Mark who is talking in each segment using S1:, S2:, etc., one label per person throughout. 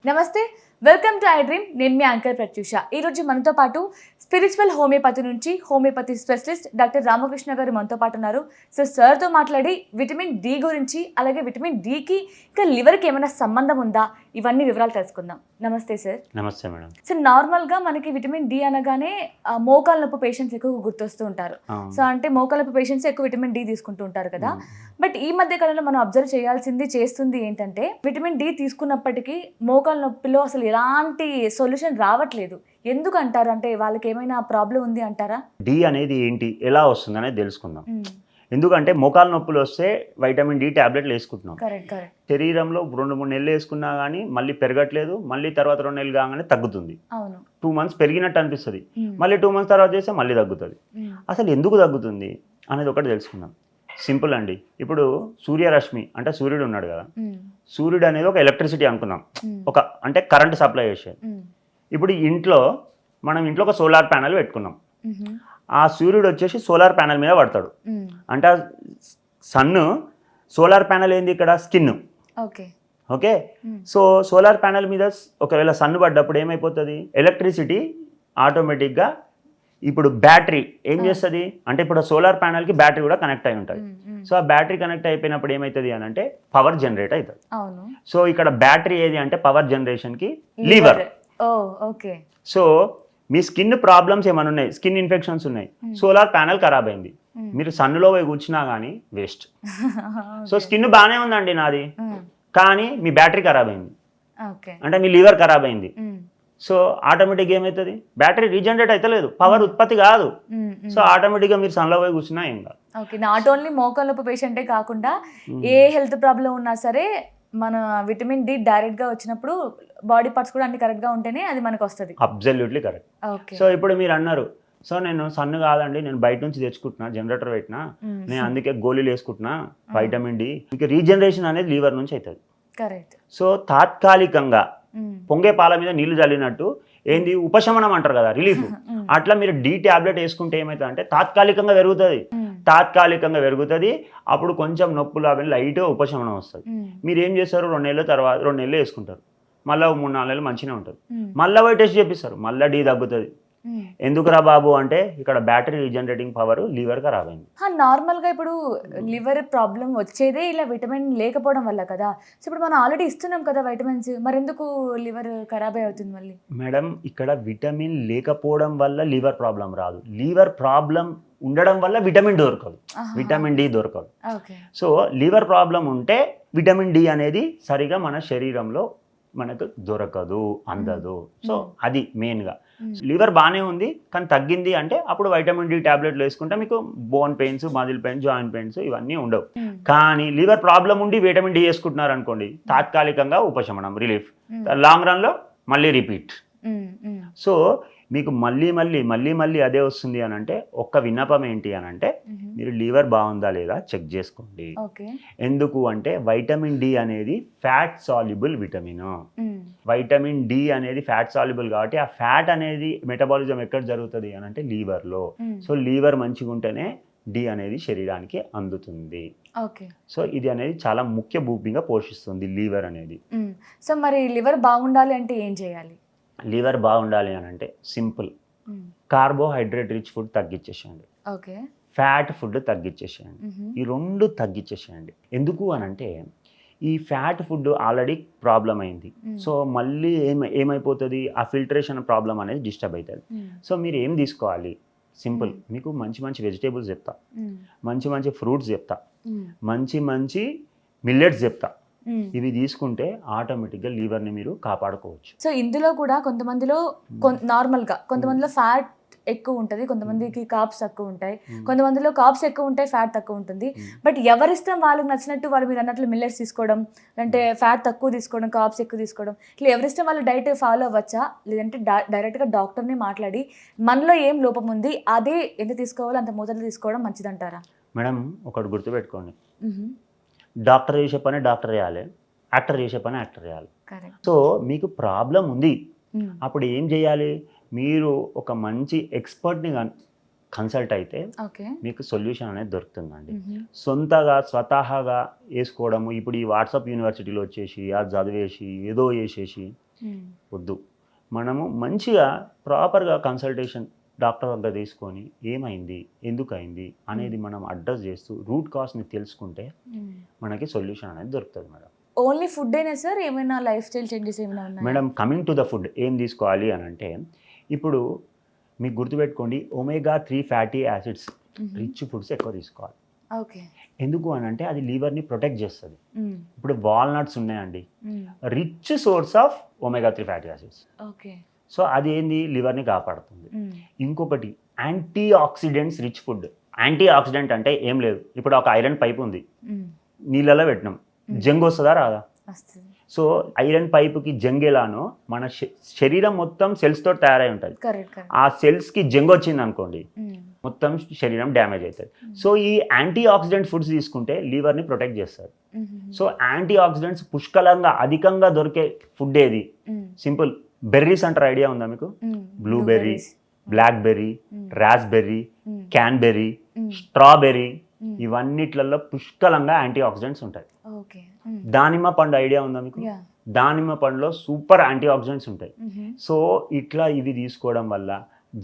S1: నమస్తే, welcome to I dream. నేను మీ anchor Pratyusha. ఈరోజు మనతో పాటు స్పిరిచువల్ హోమియోపతి నుంచి హోమియోపతి స్పెషలిస్ట్ డాక్టర్ రామకృష్ణ గారు మనతో పాటు ఉన్నారు. సో సార్తో మాట్లాడి విటమిన్ డి గురించి, అలాగే విటమిన్ డికి ఇంకా లివర్కి ఏమైనా సంబంధం ఉందా, ఇవన్నీ వివరాలు తెలుసుకుందాం. నమస్తే సార్.
S2: నమస్తే మేడం.
S1: సో నార్మల్గా మనకి విటమిన్ డి అనగానే మోకాల నొప్పి పేషెంట్స్ ఎక్కువ గుర్తొస్తూ ఉంటారు. సో అంటే మోకాల నొప్పి పేషెంట్స్ ఎక్కువ విటమిన్ డి తీసుకుంటూ ఉంటారు కదా. బట్ ఈ మధ్య కాలంలో మనం అబ్జర్వ్ చేస్తుంది ఏంటంటే విటమిన్ డి తీసుకున్నప్పటికీ మోకాల నొప్పిలో అసలు ఎలాంటి సొల్యూషన్ రావట్లేదు. ఎందుకు అంటారు? అంటే వాళ్ళకి ఏమైనా ప్రాబ్లం ఉంది అంటారా?
S2: డి అనేది ఏంటి, ఎలా వస్తుంది అనేది తెలుసుకుందాం. ఎందుకంటే మోకాల నొప్పులు వస్తే వైటమిన్ డి టాబ్లెట్లు వేసుకుంటున్నాం. శరీరంలో 2-3 నెలలు వేసుకున్నా కానీ మళ్ళీ పెరగట్లేదు, మళ్ళీ తర్వాత 2 నెలలు కాగానే తగ్గుతుంది. 2 months పెరిగినట్టు అనిపిస్తుంది, మళ్ళీ 2 months తర్వాత చేస్తే మళ్ళీ తగ్గుతుంది. అసలు ఎందుకు తగ్గుతుంది అనేది ఒకటి తెలుసుకుందాం. సింపుల్ అండి. ఇప్పుడు సూర్యరశ్మి అంటే సూర్యుడు ఉన్నాడు కదా, సూర్యుడు అనేది ఒక ఎలక్ట్రిసిటీ అనుకుందాం, ఒక అంటే కరెంట్ సప్లై చేసేది. ఇప్పుడు మనం ఇంట్లో ఒక సోలార్ ప్యానెల్ పెట్టుకున్నాం. ఆ సూర్యుడు వచ్చేసి సోలార్ ప్యానెల్ మీద పడతాడు. అంటే సన్ను సోలార్ ప్యానెల్ ఏంది, ఇక్కడ skin. Okay, so solar panel మీద ఒకవేళ సన్ను పడ్డప్పుడు ఏమైపోతుంది, ఎలక్ట్రిసిటీ ఆటోమేటిక్గా ఇప్పుడు బ్యాటరీ ఏం చేస్తుంది అంటే, ఇప్పుడు సోలార్ ప్యానెల్కి బ్యాటరీ కూడా కనెక్ట్ అయి ఉంటుంది. సో ఆ బ్యాటరీ కనెక్ట్ అయిపోయినప్పుడు ఏమవుతుంది అని అంటే పవర్ జనరేట్ అవుతుంది. సో ఇక్కడ బ్యాటరీ ఏది అంటే పవర్ జనరేషన్కి లివర్. సో మీ స్కిన్ ప్రాబ్లమ్స్ ఏమైనా ఉన్నాయి, స్కిన్ ఇన్ఫెక్షన్స్ ఉన్నాయి, సోలార్ ప్యానెల్ ఖరాబ్ అయింది, మీరు సన్నులో పోయి కూర్చున్నా కానీ వేస్ట్. సో స్కిన్ బాగానే ఉందండి నాది, కానీ మీ బ్యాటరీ ఖరాబ్ అయింది అంటే మీ లివర్ ఖరాబ్ అయింది. సో ఆటోమేటిక్గా ఏమవుతుంది, బ్యాటరీ రీజనరేట్ అయితే లేదు, పవర్ ఉత్పత్తి కాదు. సో ఆటోమేటిక్గా మీరు సన్లో పోయి కూర్చున్నా ఏం కాదు.
S1: ఓకే, నాట్ ఓన్లీ మోకాళ్ళ నొప్పి పేషెంటే కాకుండా ఏ హెల్త్ ప్రాబ్లం ఉన్నా సరే మన విటమిన్ డి డైరెక్ట్ గా వచ్చినప్పుడు బాడీ పార్ట్స్ కూడా అన్ని కరెక్ట్ గా ఉంటేనే అది మనకు వస్తుంది.
S2: Absolutely correct. సో ఇప్పుడు మీరు అన్నారు, సో నేను సన్ను కాదండి, నేను బయట నుంచి తెచ్చుకుంటున్నా, జనరేటర్ పెట్టినా, నేను అందుకే గోళీలు వేసుకుంటున్నా వైటమిన్ డి. ఇంకా రీజనరేషన్ అనేది లివర్ నుంచి అవుతుంది.
S1: కరెక్ట్.
S2: సో తాత్కాలికంగా పొంగే పాల మీద నీళ్లు చల్లినట్టు ఏంది ఉపశమనం అంటారు కదా, రిలీఫ్. అట్లా మీరు డి టాబ్లెట్ వేసుకుంటే ఏమవుతుంది అంటే తాత్కాలికంగా పెరుగుతుంది. అప్పుడు కొంచెం నొప్పులు అవి లైట్గా ఉపశమనం వస్తుంది. మీరు ఏం చేస్తారు, 2 నెలల తర్వాత 2 నెలలు వేసుకుంటారు, మళ్ళీ 3-4 నెలలు మంచిగా ఉంటుంది, మళ్ళీ పోయి టెస్ట్ చేపిస్తారు, మళ్ళీ డి తగ్గుతుంది. ఎందుకురా బాబు అంటే ఇక్కడ బ్యాటరీ రీజనరేటింగ్ పవర్ లివర్ ఖరాబ్ అయింది.
S1: నార్మల్గా ఇప్పుడు లివర్ ప్రాబ్లం వచ్చేదే ఇలా విటమిన్ లేకపోవడం వల్ల కదా. సో ఇప్పుడు మనం ఆల్రెడీ ఇస్తున్నాం కదా వైటమిన్స్, మరి ఎందుకు లివర్ ఖరాబ్ అవుతుంది మళ్ళీ?
S2: మేడం, ఇక్కడ విటమిన్ లేకపోవడం వల్ల లివర్ ప్రాబ్లం రాదు, లివర్ ప్రాబ్లం ఉండడం వల్ల విటమిన్ డి దొరకదు. సో లివర్ ప్రాబ్లం ఉంటే విటమిన్ డి అనేది సరిగా మన శరీరంలో మనకు దొరకదు, అందదు. సో అది మెయిన్గా. లివర్ బాగానే ఉంది కానీ తగ్గింది అంటే అప్పుడు వైటమిన్ డి టాబ్లెట్లు వేసుకుంటే మీకు bone pains, muscle pains, joint pains ఇవన్నీ ఉండవు. కానీ లివర్ ప్రాబ్లం ఉండి విటమిన్ డి వేసుకుంటున్నారు అనుకోండి, తాత్కాలికంగా ఉపశమనం, రిలీఫ్, లాంగ్ రన్లో మళ్ళీ రిపీట్. సో మీకు మళ్ళీ అదే వస్తుంది అని అంటే ఒక్క విన్నపం ఏంటి అని అంటే మీరు లివర్ బాగుందా లేదా చెక్ చేసుకోండి. ఎందుకు అంటే వైటమిన్ డి అనేది fat soluble vitamin. Vitamin D అనేది ఫ్యాట్ సాల్యుబుల్ కాబట్టి ఆ ఫ్యాట్ అనేది మెటబాలిజం ఎక్కడ జరుగుతుంది అని అంటే లివర్లో. సో లివర్ మంచిగా ఉంటేనే డి అనేది శరీరానికి అందుతుంది. సో ఇది అనేది చాలా ముఖ్య భూమిగా పోషిస్తుంది లివర్ అనేది.
S1: సో మరి లివర్ బాగుండాలి అంటే ఏం చేయాలి?
S2: లివర్ బాగుండాలి అని అంటే సింపుల్, కార్బోహైడ్రేట్ రిచ్ ఫుడ్ తగ్గించేసేయండి, ఫ్యాట్ ఫుడ్ తగ్గించేసేయండి, ఈ 2 తగ్గించేసేయండి. ఎందుకు అని అంటే ఈ ఫ్యాట్ ఫుడ్ ఆల్రెడీ ప్రాబ్లం అయింది. సో మళ్ళీ ఏమైపోతుంది, ఆ ఫిల్టరేషన్ ప్రాబ్లం అనేది డిస్టర్బ్ అవుతుంది. సో మీరు ఏం తీసుకోవాలి, సింపుల్, మీకు మంచి వెజిటేబుల్స్ చెప్తా, మంచి ఫ్రూట్స్ చెప్తా, మంచి మిల్లెట్స్ చెప్తా. ఇవి తీసుకుంటే ఆటోమేటిక్గా లివర్ని మీరు కాపాడుకోవచ్చు.
S1: సో ఇందులో కూడా కొంతమందిలో నార్మల్గా కొంతమందిలో ఫ్యాట్ ఎక్కువ ఉంటుంది, కొంతమందికి కార్బ్స్ తక్కువ ఉంటాయి, కొంతమందిలో కార్బ్స్ ఎక్కువ ఉంటాయి, ఫ్యాట్ తక్కువ ఉంటుంది. బట్ ఎవరిష్టం వాళ్ళకి నచ్చినట్టు వాళ్ళు మీరు అన్నట్లు మిల్లెట్స్ తీసుకోవడం, అంటే ఫ్యాట్ తక్కువ తీసుకోవడం, కార్బ్స్ ఎక్కువ తీసుకోవడం, ఇట్లా ఎవరిష్టం వాళ్ళు డైట్ ఫాలో అవ్వచ్చా, లేదంటే డైరెక్ట్గా డాక్టర్ని మాట్లాడి మనలో ఏం లోపం ఉంది అదే ఎంత తీసుకోవాలో అంత మోతాదులో తీసుకోవడం మంచిదంటారా?
S2: మేడం ఒకటి గుర్తుపెట్టుకోండి, డాక్టర్ చేసే పని డాక్టర్ చేయాలి, యాక్టర్ చేసే పని యాక్టర్ చేయాలి. సో మీకు ప్రాబ్లం ఉంది, అప్పుడు ఏం చేయాలి, మీరు ఒక మంచి ఎక్స్పర్ట్ని కన్సల్ట్ అయితే
S1: ఓకే.
S2: మీకు సొల్యూషన్ అనేది దొరుకుతుందండి. స్వతహాగా వేసుకోవడము ఇప్పుడు ఈ వాట్సాప్ యూనివర్సిటీలో వచ్చేసి అది చదివేసి ఏదో చేసేసి వద్దు. మనము మంచిగా ప్రాపర్గా కన్సల్టేషన్ డాక్టర్ దగ్గర తీసుకొని ఏమైంది ఎందుకు అయింది అనేది మనం అడ్రస్ చేస్తూ రూట్ కాజ్ని తెలుసుకుంటే మనకి సొల్యూషన్ అనేది దొరుకుతుంది మేడం.
S1: ఓన్లీ ఫుడ్ అయినా సార్ ఏమైనా లైఫ్ స్టైల్ చేంజెస్ ఏమైనా ఉన్నాయి
S2: madam? Coming to the food ఏం తీసుకోవాలి అని అంటే ఇప్పుడు మీకు గుర్తుపెట్టుకోండి omega-3 fatty acids rich foods ఎక్కువ తీసుకోవాలి.
S1: ఓకే.
S2: ఎందుకు అని అంటే అది లివర్ని ప్రొటెక్ట్ చేస్తుంది. ఇప్పుడు వాల్నట్స్ ఉన్నాయండి, rich source of omega-3 fatty acids.
S1: Okay.
S2: So అది ఏంది లివర్ని కాపాడుతుంది. ఇంకొకటి antioxidants rich food. Antioxidant అంటే ఏం లేదు, ఇప్పుడు ఒక ఐరన్ పైప్ ఉంది, నీళ్ళలో పెట్టినాం, జంగ్ వస్తుందా రాదా? సో ఐరన్ పైపుకి జంగ్ ఎలానో మన శరీరం మొత్తం సెల్స్ తోటి తయారై ఉంటుంది. ఆ సెల్స్కి జంగ్ వచ్చింది అనుకోండి మొత్తం శరీరం డ్యామేజ్ అవుతుంది. సో ఈ యాంటీ ఆక్సిడెంట్ ఫుడ్స్ తీసుకుంటే లివర్ని ప్రొటెక్ట్ చేస్తారు. సో యాంటీ ఆక్సిడెంట్స్ పుష్కలంగా అధికంగా దొరికే ఫుడ్ ఏది? సింపుల్, బెర్రీస్ అంటారు, ఐడియా ఉందా మీకు? Blueberry, blackberry, raspberry, cranberry, strawberry, ఇవన్నిట్లలో పుష్కలంగా యాంటీ ఆక్సిడెంట్స్ ఉంటాయి. దానిమ్మ పండు ఐడియా ఉందా మీకు? దానిమ్మ పండులో సూపర్ యాంటీ ఆక్సిడెంట్స్ ఉంటాయి. సో ఇట్లా ఇవి తీసుకోవడం వల్ల,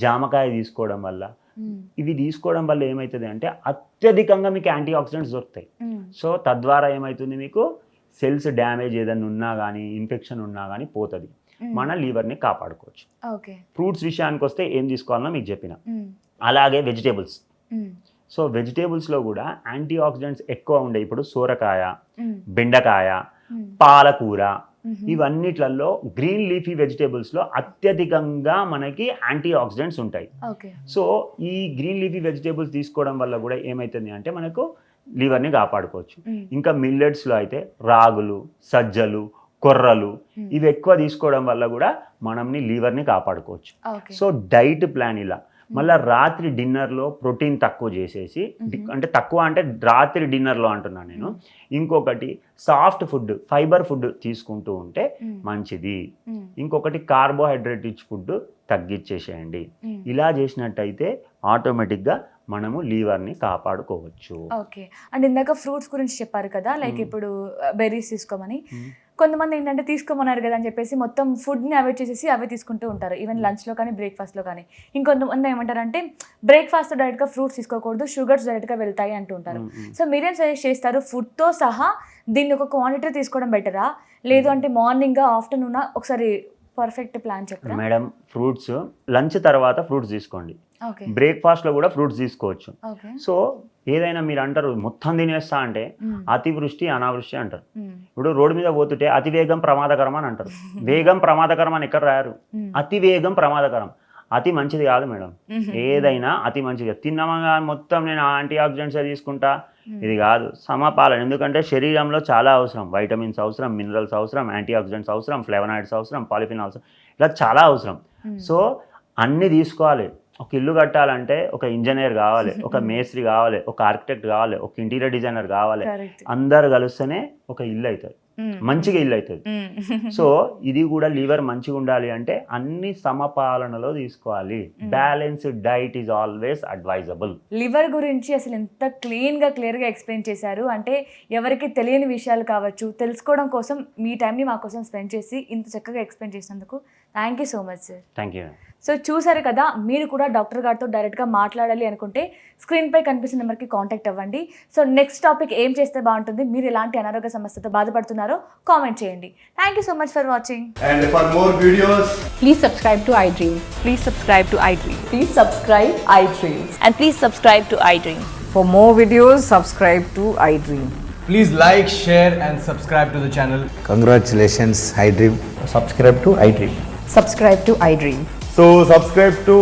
S2: జామకాయ తీసుకోవడం వల్ల, ఇవి తీసుకోవడం వల్ల ఏమవుతుంది అంటే అత్యధికంగా మీకు యాంటీ ఆక్సిడెంట్స్ దొరుకుతాయి. సో తద్వారా ఏమవుతుంది, మీకు సెల్స్ డ్యామేజ్ ఏదైనా ఉన్నా కానీ, ఇన్ఫెక్షన్ ఉన్నా కానీ పోతుంది. మన లివర్ని కాపాడుకోవచ్చు. ఫ్రూట్స్ విషయానికి వస్తే ఏం తీసుకోవాలన్నా మీకు చెప్పిన. అలాగే వెజిటేబుల్స్. సో వెజిటేబుల్స్లో కూడా యాంటీ ఆక్సిడెంట్స్ ఎక్కువ ఉండే. ఇప్పుడు సోరకాయ, బెండకాయ, పాలకూర, ఇవన్నిట్లలో గ్రీన్ లీఫీ వెజిటేబుల్స్లో అత్యధికంగా మనకి యాంటీ ఆక్సిడెంట్స్ ఉంటాయి. సో ఈ గ్రీన్ లీఫీ వెజిటేబుల్స్ తీసుకోవడం వల్ల కూడా ఏమవుతుంది అంటే మనకు లివర్ని కాపాడుకోవచ్చు. ఇంకా మిల్లెట్స్లో అయితే రాగులు, సజ్జలు, కొర్రలు, ఇవి ఎక్కువ తీసుకోవడం వల్ల కూడా మనల్ని లివర్ని కాపాడుకోవచ్చు. సో డైట్ ప్లాన్ ఇలా. మళ్ళీ రాత్రి డిన్నర్లో ప్రోటీన్ తక్కువ చేసేసి, అంటే తక్కువ అంటే రాత్రి డిన్నర్లో అంటున్నాను నేను. ఇంకొకటి సాఫ్ట్ ఫుడ్, ఫైబర్ ఫుడ్ తీసుకుంటూ ఉంటే మంచిది. ఇంకొకటి కార్బోహైడ్రేట్ రిచ్ ఫుడ్ తగ్గించేసేయండి. ఇలా చేసినట్టయితే ఆటోమేటిక్గా మనము లీవర్ని కాపాడుకోవచ్చు.
S1: ఓకే. అండ్ ఇందాక ఫ్రూట్స్ గురించి చెప్పారు కదా, లైక్ ఇప్పుడు బెర్రీస్ తీసుకోమని. కొంతమంది ఏంటంటే తీసుకోమన్నారు కదా అని చెప్పేసి మొత్తం ఫుడ్ని అవాయిడ్ చేసేసి అవే తీసుకుంటూ ఉంటారు, ఈవెన్ లంచ్లో కానీ బ్రేక్ఫాస్ట్లో కానీ. ఇంకొంతమంది ఏమంటారంటే బ్రేక్ఫాస్ట్ డైరెక్ట్గా ఫ్రూట్స్ తీసుకోకూడదు, షుగర్స్ డైరెక్ట్గా వెళ్తాయి అంటూ ఉంటారు. సో మీరేం సజెస్ట్ చేస్తారు? ఫుడ్తో సహా దీన్ని ఒక క్వాంటిటీ తీసుకోవడం బెటరా, లేదు అంటే మార్నింగ్ ఆఫ్టర్నూన్? ఒకసారి పర్ఫెక్ట్ ప్లాన్ చెప్పరా
S2: మేడం? ఫ్రూట్స్ లంచ్ తర్వాత ఫ్రూట్స్ తీసుకోండి, బ్రేక్ఫాస్ట్లో కూడా ఫ్రూట్స్ తీసుకోవచ్చు. సో ఏదైనా మీరు అంటారు మొత్తం తినేస్తా అంటే అతివృష్టి అనావృష్టి అంటారు. ఇప్పుడు రోడ్డు మీద పోతుంటే అతివేగం ప్రమాదకరం అని అంటారు. వేగం ప్రమాదకరం అని ఎక్కడ రాయారు, అతివేగం ప్రమాదకరం. అతి మంచిది కాదు మేడం, ఏదైనా అతి మంచిది. తిన్నామా మొత్తం నేను యాంటీ ఆక్సిడెంట్స్ తీసుకుంటా, ఇది కాదు. సమపాలన. ఎందుకంటే శరీరంలో చాలా అవసరం, వైటమిన్స్ అవసరం, మినరల్స్ అవసరం, యాంటీ ఆక్సిడెంట్స్ అవసరం, ఫ్లేవనాయిడ్స్ అవసరం, పాలిఫినాల్స్, ఇలా చాలా అవసరం. సో అన్నీ తీసుకోవాలి. ఒక ఇల్లు కట్టాలంటే ఒక ఇంజనీర్ కావాలి, ఒక మేస్త్రి కావాలి, ఒక ఆర్కిటెక్ట్ కావాలి, ఒక ఇంటీరియర్ డిజైనర్ కావాలి. అందరు కలిస్తేనే ఒక ఇల్లు అవుతుంది, మంచిగా ఇల్లు అవుతుంది. సో ఇది కూడా లివర్ మంచిగా ఉండాలి అంటే అన్ని సమపాలనలో తీసుకోవాలి. Balanced diet is always advisable.
S1: Liver గురించి అసలు ఎంత క్లియర్గా ఎక్స్ప్లెయిన్ చేశారు అంటే, ఎవరికి తెలియని విషయాలు కావచ్చు తెలుసుకోవడం కోసం మీ టైంని మా కోసం స్పెండ్ చేసి ఇంత చక్కగా ఎక్స్ప్లెయిన్ చేసినందుకు thank you so much sir.
S2: Thank you.
S1: So చూసారు కదా, మీరు కూడా డాక్టర్ గారితో డైరెక్ట్గా మాట్లాడాలి అనుకుంటే స్క్రీన్పై కనిపిస్తున్న నెంబర్కి కాంటాక్ట్ అవ్వండి. సో నెక్స్ట్ టాపిక్ ఏం చేస్తే బాగుంటుంది, మీరు ఎలాంటి అనారోగ్య సమస్యతో బాధపడుతున్నారో కామెంట్ చేయండి. Thank you so much for watching.
S3: And for more videos,
S4: please subscribe to iDream.
S5: Please subscribe to iDream.
S4: Please subscribe iDream.
S5: And please subscribe to iDream.
S4: For more videos, subscribe to iDream.
S3: please like, share and subscribe to the channel.
S6: Congratulations, iDream.
S7: Subscribe to iDream.
S4: Subscribe to iDream.
S3: So subscribe to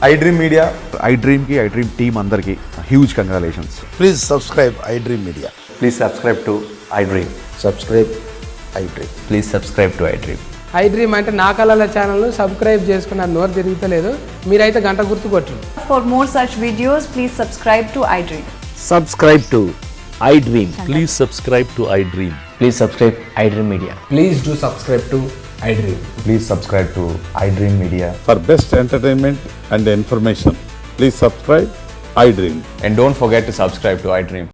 S3: iDream Media.
S8: iDream ki iDream team andarki huge congratulations.
S6: Please subscribe iDream Media.
S7: Please subscribe to iDream.
S6: Subscribe iDream.
S7: Please subscribe to iDream.
S9: iDream అంటే నా కళల ఛానల్ను subscribe చేసుకున్న నోరు తిరుగుతలేదు, మీరైతే గంట గుర్తు కొట్టండి.
S4: For more such videos, please subscribe to iDream.
S7: Subscribe to iDream.
S10: Please subscribe to iDream.
S7: Please subscribe iDream Media.
S3: Please do subscribe to iDream.
S7: Please subscribe to iDream Media.
S8: For best entertainment and information,
S10: Please subscribe iDream.
S7: And don't forget to subscribe to iDream.